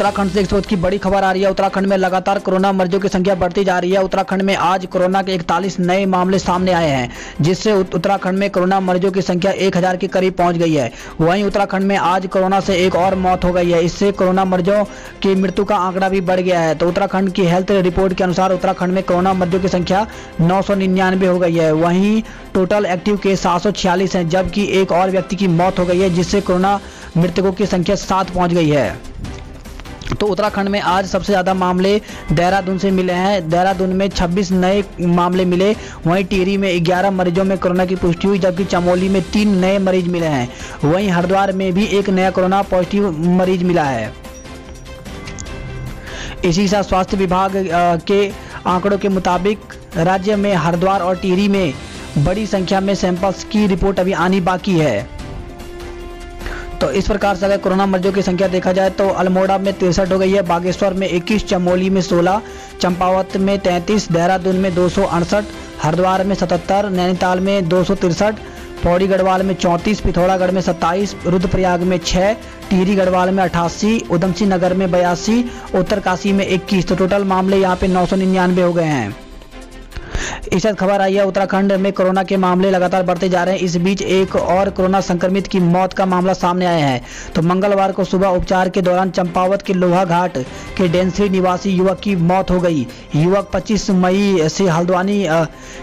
उत्तराखंड से 100 की बड़ी खबर आ रही है। उत्तराखंड में लगातार कोरोना मरीजों की संख्या बढ़ती जा रही है। उत्तराखंड में आज कोरोना के 41 नए मामले सामने आए हैं, जिससे उत्तराखंड में कोरोना मरीजों की संख्या 1000 के करीब पहुंच गई है। वहीं उत्तराखंड में आज कोरोना से एक और मौत हो गई है। इससे कोरोना मरीजों की मृत्यु का आंकड़ा भी बढ़ गया है। तो उत्तराखंड की हेल्थ रिपोर्ट के अनुसार उत्तराखंड में कोरोना मरीजों की संख्या 999 हो गई है। वहीं टोटल एक्टिव केस 746 हैं, जबकि एक और व्यक्ति की मौत हो गई है, जिससे कोरोना मृतकों की संख्या 7 पहुंच गई है। तो उत्तराखंड में आज सबसे ज़्यादा मामले देहरादून से मिले हैं। देहरादून में 26 नए मामले मिले। वहीं टिहरी में 11 मरीजों में कोरोना की पुष्टि हुई, जबकि चमोली में 3 नए मरीज मिले हैं। वहीं हरिद्वार में भी एक नया कोरोना पॉजिटिव मरीज मिला है। इसी साथ स्वास्थ्य विभाग के आंकड़ों के मुताबिक राज्य में हरिद्वार और टिहरी में बड़ी संख्या में सैंपल्स की रिपोर्ट अभी आनी बाकी है। तो इस प्रकार से अगर कोरोना मरीजों की संख्या देखा जाए तो अल्मोड़ा में 63 हो गई है, बागेश्वर में 21, चमोली में 16, चंपावत में 33, देहरादून में 268, हरिद्वार में 77, नैनीताल में 263, पौड़ी गढ़वाल में 34, पिथौरागढ़ में 27, रुद्रप्रयाग में 6, टिहरी गढ़वाल में 88, उधमसिंह नगर में 82, उत्तरकाशी में 21। तो टोटल मामले यहाँ पे 999 हो गए हैं। इस खबर आई है उत्तराखंड में कोरोना के मामले लगातार बढ़ते जा रहे हैं। इस बीच एक और कोरोना संक्रमित की मौत का मामला सामने आया है। तो मंगलवार को सुबह उपचार के दौरान चंपावत के लोहा घाट के डेंसरी निवासी युवक की मौत हो गई। युवक 25 मई से हल्द्वानी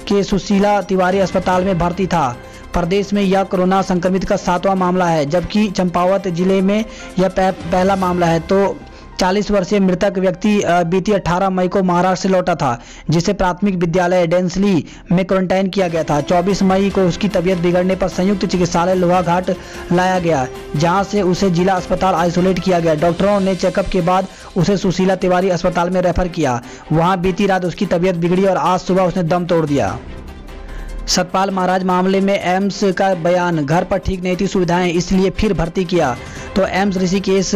के सुशीला तिवारी अस्पताल में भर्ती था। प्रदेश में यह कोरोना संक्रमित का 7वां मामला है, जबकि चंपावत जिले में यह पहला मामला है। तो 40 वर्षीय मृतक व्यक्ति बीती 18 मई को महाराष्ट्र से लौटा था, जिसे प्राथमिक विद्यालय डेंसली में क्वारंटाइन किया गया था। 24 मई को उसकी तबीयत बिगड़ने पर संयुक्त चिकित्सालय लोहाघाट लाया गया, जहां से उसे जिला अस्पताल आइसोलेट किया गया। डॉक्टरों ने चेकअप के बाद उसे सुशीला तिवारी अस्पताल में रेफर किया। वहां बीती रात उसकी तबीयत बिगड़ी और आज सुबह उसने दम तोड़ दिया। सतपाल महाराज मामले में एम्स का बयान, घर पर ठीक नहीं थी सुविधाएं, इसलिए फिर भर्ती किया। तो एम्स ऋषिकेश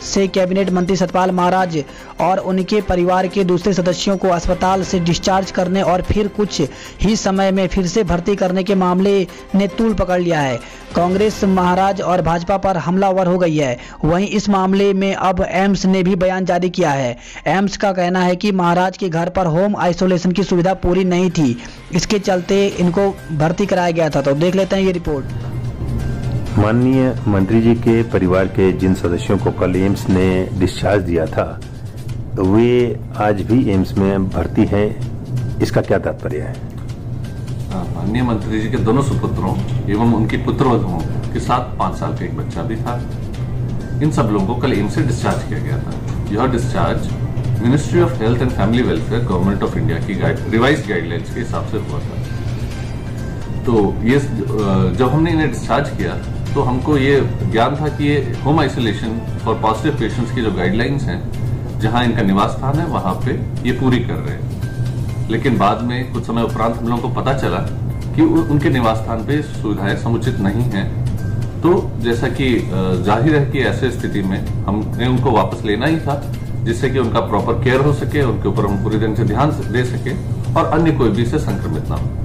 से कैबिनेट मंत्री सतपाल महाराज और उनके परिवार के दूसरे सदस्यों को अस्पताल से डिस्चार्ज करने और फिर कुछ ही समय में फिर से भर्ती करने के मामले ने तूल पकड़ लिया है। कांग्रेस महाराज और भाजपा पर हमलावर हो गई है। वहीं इस मामले में अब एम्स ने भी बयान जारी किया है। एम्स का कहना है कि महाराज के घर पर होम आइसोलेशन की सुविधा पूरी नहीं थी, इसके चलते इनको भर्ती कराया गया था। तो देख लेते हैं ये रिपोर्ट। माननीय मंत्री जी के परिवार के जिन सदस्यों को कल एम्स ने डिस्चार्ज दिया था, वे आज भी एम्स में भर्ती हैं, इसका क्या तात्पर्य है? माननीय मंत्री जी के दोनों सुपुत्रों एवं उनकी पुत्रवधुओं के साथ 5 साल का एक बच्चा भी था। इन सब लोगों को कल एम्स से डिस्चार्ज किया गया था। यह discharge ministry of health and family welfare government of India की रिवाइज गाइडलाइंस के हिसाब से हुआ था। तो ये जब हमने इन्हें डिस्चार्ज किया तो हमको ये ज्ञान था कि ये home isolation for positive patients की जो गाइडलाइंस हैं, जहां इनका निवास स्थान है वहां पे ये पूरी कर रहे हैं। लेकिन बाद में कुछ समय उपरांत हम लोगों को पता चला कि उनके निवास स्थान पे सुविधाएं समुचित नहीं हैं। तो जैसा कि जाहिर है कि ऐसे स्थिति में हमने उनको वापस लेना ही था, जिससे कि उनका प्रॉपर केयर हो सके, उनके ऊपर हम पूरी ढंग से ध्यान दे सके और अन्य कोई भी इससे संक्रमित ना हो।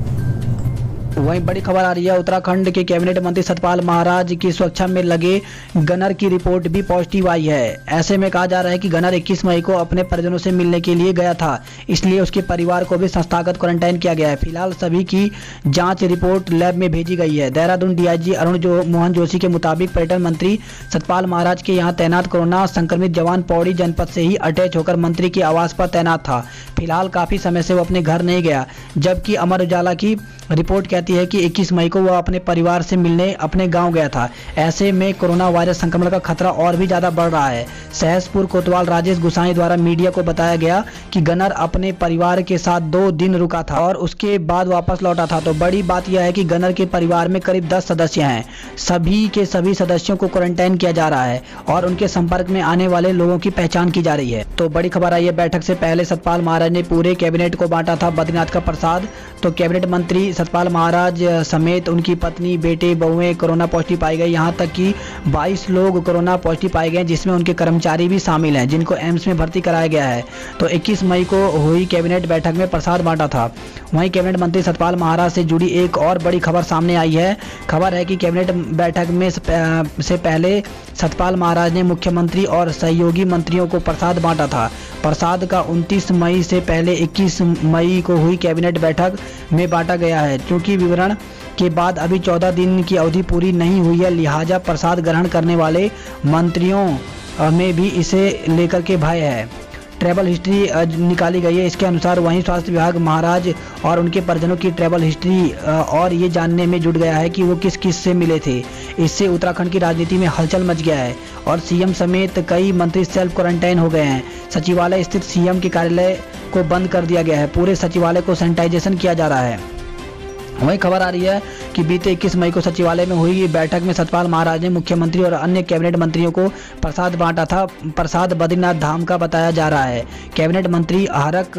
वहीं बड़ी खबर आ रही है उत्तराखंड के कैबिनेट मंत्री सतपाल महाराज की सुरक्षा में लगे गनर की रिपोर्ट भी पॉजिटिव आई है। ऐसे में कहा जा रहा है कि गनर 21 मई को अपने परिजनों से मिलने के लिए गया था, इसलिए उसके परिवार को भी संस्थागत क्वारंटाइन किया गया है। फिलहाल सभी की जांच रिपोर्ट लैब में भेजी गई है। देहरादून डीआईजी अरुण मोहन जोशी के मुताबिक पर्यटन मंत्री सतपाल महाराज के यहाँ तैनात कोरोना संक्रमित जवान पौड़ी जनपद से ही अटैच होकर मंत्री के आवास पर तैनात था। फिलहाल काफी समय से वो अपने घर नहीं गया, जबकि अमर उजाला की रिपोर्ट कहती है कि 21 मई को वह अपने परिवार से मिलने अपने गांव गया था। ऐसे में कोरोना वायरस संक्रमण का खतरा और भी ज्यादा बढ़ रहा है। सहसपुर कोतवाल राजेश गुसाई द्वारा मीडिया को बताया गया कि गनर अपने परिवार के साथ 2 दिन रुका था और उसके बाद वापस लौटा था। तो बड़ी बात यह है कि गनर के परिवार में करीब 10 सदस्य हैं। सभी के सभी सदस्यों को क्वारंटाइन किया जा रहा है और उनके संपर्क में आने वाले लोगों की पहचान की जा रही है। तो बड़ी खबर आई है, बैठक से पहले सतपाल महाराज ने पूरे कैबिनेट को बांटा था बद्रीनाथ का प्रसाद। तो कैबिनेट मंत्री सतपाल महाराज समेत उनकी पत्नी, बेटे, बहुएं कोरोना पॉजिटिव पाई गई। यहां तक कि 22 लोग कोरोना पॉजिटिव पाए गए, जिसमें उनके कर्मचारी भी शामिल हैं, जिनको एम्स में भर्ती कराया गया है। तो 21 मई को हुई कैबिनेट बैठक में प्रसाद बांटा था। वहीं कैबिनेट मंत्री सतपाल महाराज से जुड़ी एक और बड़ी खबर सामने आई है। खबर है कि कैबिनेट बैठक में से पहले सतपाल महाराज ने मुख्यमंत्री और सहयोगी मंत्रियों को प्रसाद बांटा था। प्रसाद का 29 मई से पहले 21 मई को हुई कैबिनेट बैठक में बांटा गया है। क्योंकि विवरण के बाद अभी 14 दिन की अवधि पूरी नहीं हुई है, लिहाजा प्रसाद ग्रहण करने वाले मंत्रियों में भी इसे लेकर के भय है। ट्रैवल हिस्ट्री निकाली गई है इसके अनुसार। वहीं स्वास्थ्य विभाग महाराज और उनके परिजनों की ट्रैवल हिस्ट्री और ये जानने में जुट गया है कि वो किस किस से मिले थे। इससे उत्तराखंड की राजनीति में हलचल मच गया है और सीएम समेत कई मंत्री सेल्फ क्वारंटाइन हो गए हैं। सचिवालय स्थित सीएम के कार्यालय को बंद कर दिया गया है। पूरे सचिवालय को सैनिटाइजेशन किया जा रहा है। वहीं खबर आ रही है कि बीते 21 मई को सचिवालय में हुई बैठक में सतपाल महाराज ने मुख्यमंत्री और अन्य कैबिनेट मंत्रियों को प्रसाद बांटा था। प्रसाद बद्रीनाथ धाम का बताया जा रहा है। कैबिनेट मंत्री हरक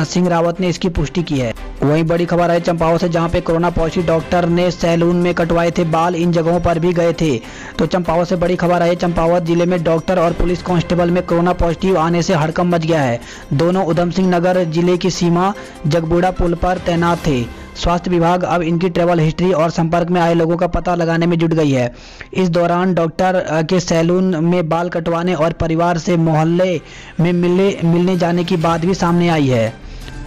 सिंह रावत ने इसकी पुष्टि की है। वहीं बड़ी खबर है चंपावत से, जहां पे कोरोना पॉजिटिव डॉक्टर ने सैलून में कटवाए थे बाल, इन जगहों पर भी गए थे। तो चंपावत से बड़ी खबर है। चंपावत जिले में डॉक्टर और पुलिस कांस्टेबल में कोरोना पॉजिटिव आने से हड़कंप मच गया है। दोनों उधम सिंह नगर जिले की सीमा जगबूढ़ा पुल पर तैनात थे। स्वास्थ्य विभाग अब इनकी ट्रैवल हिस्ट्री और संपर्क में आए लोगों का पता लगाने में जुट गई है। इस दौरान डॉक्टर के सैलून में बाल कटवाने और परिवार से मोहल्ले में मिलने जाने की बात भी सामने आई है।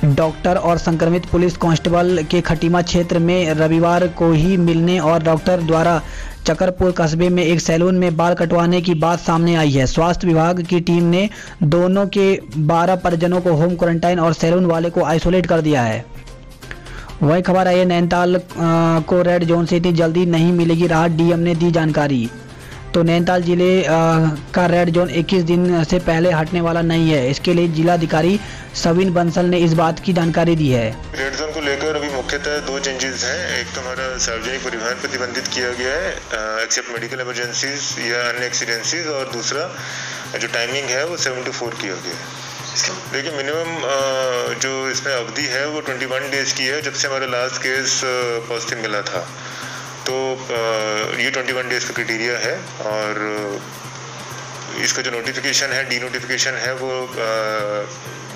डॉक्टर और संक्रमित पुलिस कांस्टेबल के खटीमा क्षेत्र में रविवार को ही मिलने और डॉक्टर द्वारा चकरपुर कस्बे में एक सैलून में बाल कटवाने की बात सामने आई है। स्वास्थ्य विभाग की टीम ने दोनों के 12 परिजनों को होम क्वारंटाइन और सैलून वाले को आइसोलेट कर दिया है। वही खबर आई है नैनीताल को रेड जोन से इतनी जल्दी नहीं मिलेगी राहत, डीएम ने दी जानकारी। तो नैनीताल जिले का रेड जोन 21 दिन से पहले हटने वाला नहीं है। इसके लिए जिलाधिकारी सविन बंसल ने इस बात की जानकारी दी है। रेड जोन को लेकर अभी मुख्यतः 2 चेंजेस हैं। एक तो हमारा सार्वजनिक परिवहन प्रतिबंधित किया गया है एक्सेप्ट मेडिकल इमरजेंसीज या अन्य एक्सीडेंसीज, और दूसरा जो टाइमिंग है वो 7 to 4 किया गया है। देखिए मिनिमम जो इसमें अवधि है वो 21 डेज की है, जब से हमारा लास्ट केस पॉजिटिव मिला था। तो ये 21 डेज का क्राइटेरिया है और इसका जो नोटिफिकेशन है, डी नोटिफिकेशन है, वो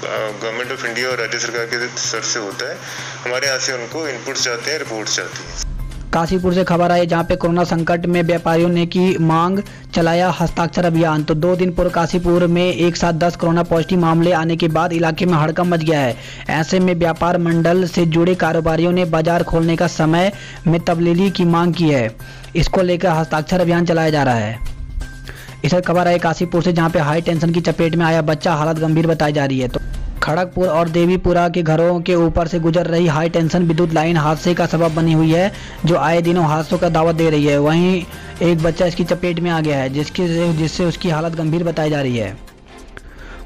गवर्नमेंट ऑफ इंडिया और राज्य सरकार के स्तर से होता है। हमारे यहाँ से उनको इनपुट्स जाते हैं, रिपोर्ट्स जाती हैं। काशीपुर से खबर आई, जहां पे कोरोना संकट में व्यापारियों ने की मांग, चलाया हस्ताक्षर अभियान। तो 2 दिन पूर्व काशीपुर में एक साथ 10 कोरोना पॉजिटिव मामले आने के बाद इलाके में हड़कंप मच गया है। ऐसे में व्यापार मंडल से जुड़े कारोबारियों ने बाजार खोलने का समय में तब्दीली की मांग की है। इसको लेकर हस्ताक्षर अभियान चलाया जा रहा है। इस खबर आई काशीपुर से, जहाँ पे हाई टेंशन की चपेट में आया बच्चा, हालत गंभीर बताई जा रही है। तो खड़गपुर और देवीपुरा के घरों के ऊपर से गुजर रही हाई टेंशन विद्युत लाइन हादसे का सबब बनी हुई है, जो आए दिनों हादसों का दावत दे रही है। वहीं एक बच्चा इसकी चपेट में आ गया है, जिससे उसकी हालत गंभीर बताई जा रही है।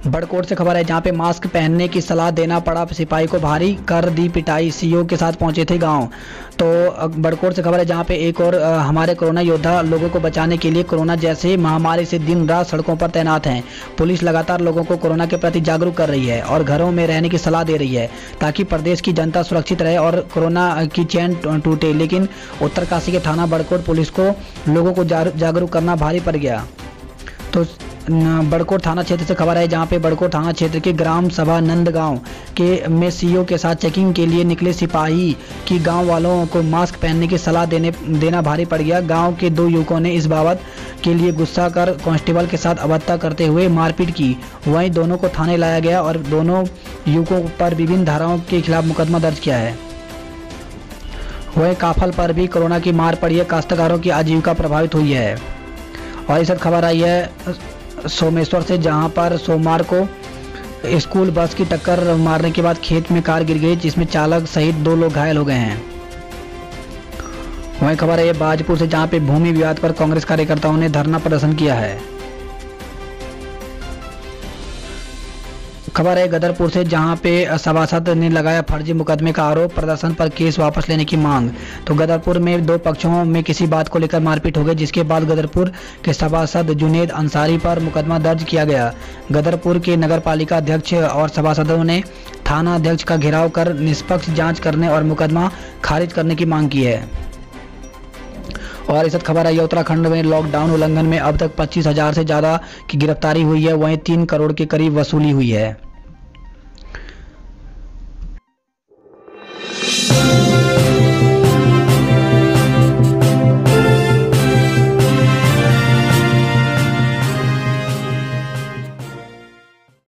बड़कोट से खबर है, जहां पे मास्क पहनने की सलाह देना पड़ा सिपाही को भारी, कर दी पिटाई, सीओ के साथ पहुंचे थे गांव। तो बड़कोट से खबर है, जहां पे एक और हमारे कोरोना योद्धा लोगों को बचाने के लिए कोरोना जैसे महामारी से दिन रात सड़कों पर तैनात हैं। पुलिस लगातार लोगों को कोरोना के प्रति जागरूक कर रही है और घरों में रहने की सलाह दे रही है, ताकि प्रदेश की जनता सुरक्षित रहे और कोरोना की चैन टूटे। लेकिन उत्तरकाशी के थाना बड़कोट पुलिस को लोगों को जागरूक करना भारी पड़ गया। तो बड़कोट थाना क्षेत्र से खबर है, जहां पे बड़कोट थाना क्षेत्र के ग्राम सभा नंदगांव के में सीओ के साथ चेकिंग के लिए निकले सिपाही की गांव वालों को मास्क पहनने की सलाह देना भारी पड़ गया। गांव के 2 युवकों ने इस बाबत के लिए गुस्सा कर कांस्टेबल के साथ अभद्रता करते हुए मारपीट की। वहीं दोनों को थाने लाया गया और दोनों युवकों पर विभिन्न धाराओं के खिलाफ मुकदमा दर्ज किया है। वहीं काफल पर भी कोरोना की मार पड़ी है, काश्तकारों की आजीविका प्रभावित हुई है। और इस खबर आई है सोमेश्वर से, जहां पर सोमवार को स्कूल बस की टक्कर मारने के बाद खेत में कार गिर गई, जिसमें चालक सहित 2 लोग घायल हो गए हैं। वहीं खबर है बाजपुर से, जहां पे भूमि विवाद पर कांग्रेस कार्यकर्ताओं ने धरना प्रदर्शन किया है। खबर है गदरपुर से, जहां पे सभासद ने लगाया फर्जी मुकदमे का आरोप, प्रदर्शन पर केस वापस लेने की मांग। तो गदरपुर में 2 पक्षों में किसी बात को लेकर मारपीट हो गई, जिसके बाद गदरपुर के सभासद जुनेद अंसारी पर मुकदमा दर्ज किया गया। गदरपुर के नगर पालिका अध्यक्ष और सभासदों ने थाना अध्यक्ष का घेराव कर निष्पक्ष जांच करने और मुकदमा खारिज करने की मांग की है। और इस खबर आई उत्तराखंड में लॉकडाउन उल्लंघन में अब तक 25,000 से ज्यादा की गिरफ्तारी हुई है, वहीं 3 करोड़ के करीब वसूली हुई है।